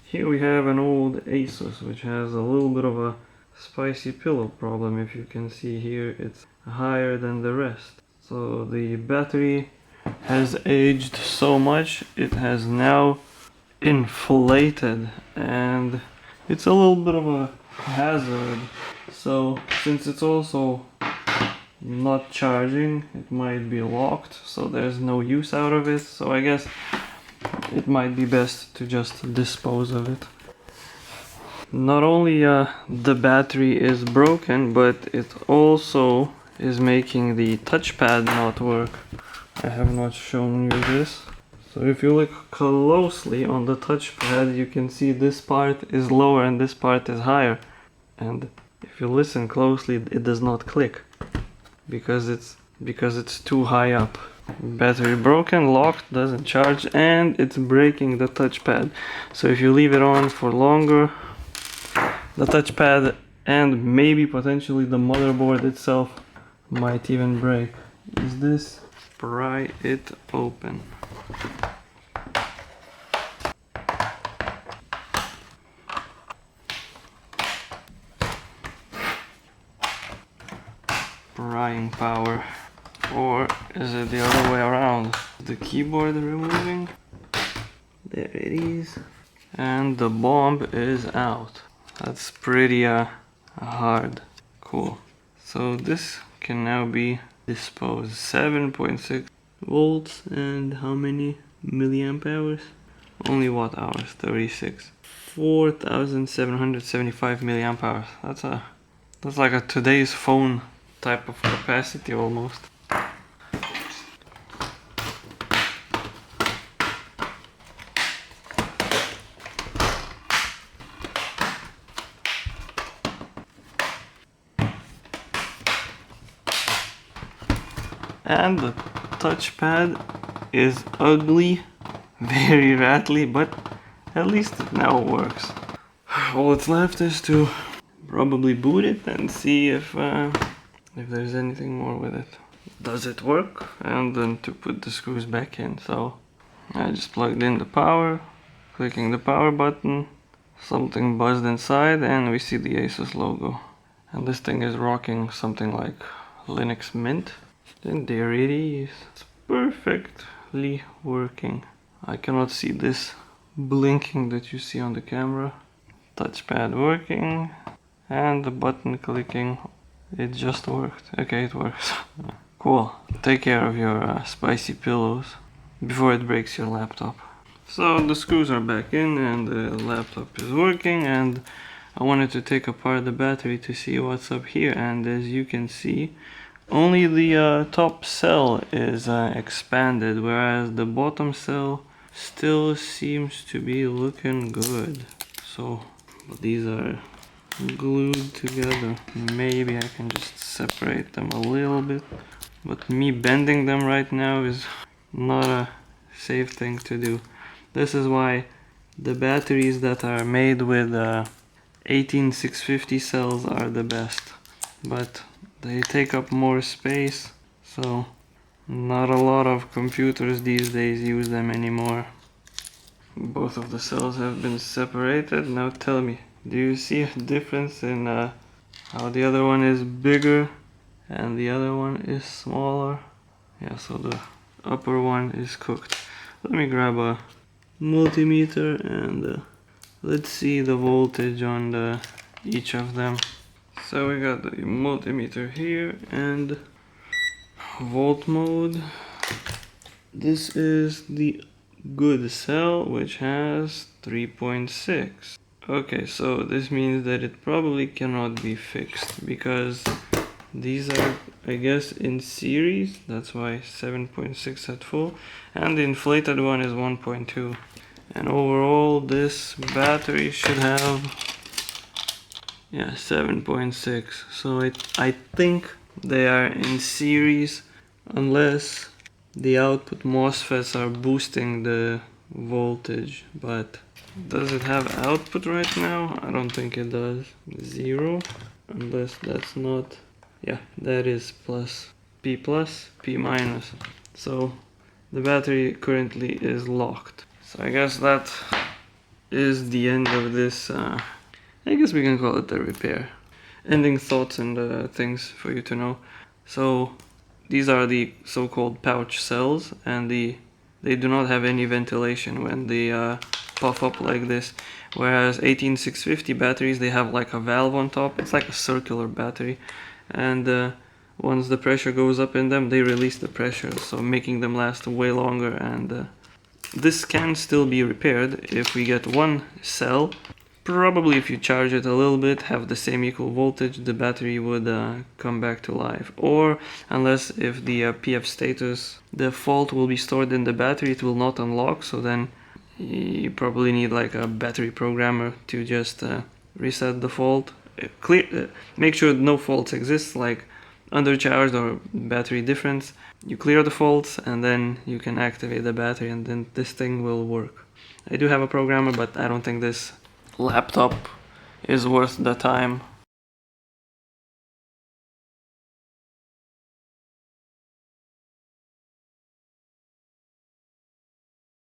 Here we have an old ASUS which has a little bit of a spicy pillow problem. If you can see here, it's higher than the rest. So the battery has aged so much, it has now inflated, and it's a little bit of a hazard. So since it's also not charging, it might be locked, so there's no use out of it. So I guess it might be best to just dispose of it. Not only the battery is broken, but it also is making the touchpad not work. I have not shown you this. So if you look closely on the touchpad, you can see this part is lower and this part is higher. And if you listen closely, it does not click because it's too high up. Battery broken, locked, doesn't charge, and it's breaking the touchpad. So if you leave it on for longer, the touchpad and maybe potentially the motherboard itself might even break. Is this? Pry it open. Prying power. Or is it the other way around? The keyboard removing. There it is. And the bomb is out. That's pretty hard. Cool. So this can now be disposed. 7.6 volts and how many milliamp hours? Only watt hours, 36. 4,775 milliamp hours. That's like a today's phone type of capacity almost. And the touchpad is ugly, very rattly, but at least it now works. All that's left is to probably boot it and see if there's anything more with it. Does it work? And then to put the screws back in. So I just plugged in the power, clicking the power button, something buzzed inside, and we see the ASUS logo. And this thing is rocking something like Linux Mint. And there it is. It's perfectly working. I cannot see this blinking that you see on the camera. Touchpad working and the button clicking. It just worked. Okay, it works. Cool. Take care of your spicy pillows before it breaks your laptop. So the screws are back in and the laptop is working, and I wanted to take apart the battery to see what's up here, and as you can see, only the top cell is expanded, whereas the bottom cell still seems to be looking good. So these are glued together. Maybe I can just separate them a little bit, but me bending them right now is not a safe thing to do. This is why the batteries that are made with 18650 cells are the best, but they take up more space, so not a lot of computers these days use them anymore. Both of the cells have been separated. Now tell me, do you see a difference in how the other one is bigger and the other one is smaller? Yeah, so the upper one is cooked. Let me grab a multimeter and let's see the voltage on each of them. So we got the multimeter here and volt mode. This is the good cell, which has 3.6. Okay, so this means that it probably cannot be fixed because these are, I guess, in series. That's why 7.6 at full, and the inflated one is 1.2. And overall this battery should have 7.6. So I think they are in series, unless the output MOSFETs are boosting the voltage. But does it have output right now? I don't think it does. 0, unless that's not, yeah, that is plus, P minus. So the battery currently is locked. So I guess that is the end of this, I guess we can call it a repair. Ending thoughts and things for you to know. So these are the so-called pouch cells, and they do not have any ventilation when they puff up like this. Whereas 18650 batteries, they have like a valve on top. It's like a circular battery, and once the pressure goes up in them, they release the pressure, so making them last way longer. And this can still be repaired if we get one cell. Probably if you charge it a little bit, have the same equal voltage, the battery would come back to life. Or unless if the PF status, the fault will be stored in the battery, it will not unlock, so then you probably need like a battery programmer to just reset the fault. Make sure no faults exist, like undercharged or battery difference. You clear the faults and then you can activate the battery, and then this thing will work. I do have a programmer, but I don't think this laptop is worth the time.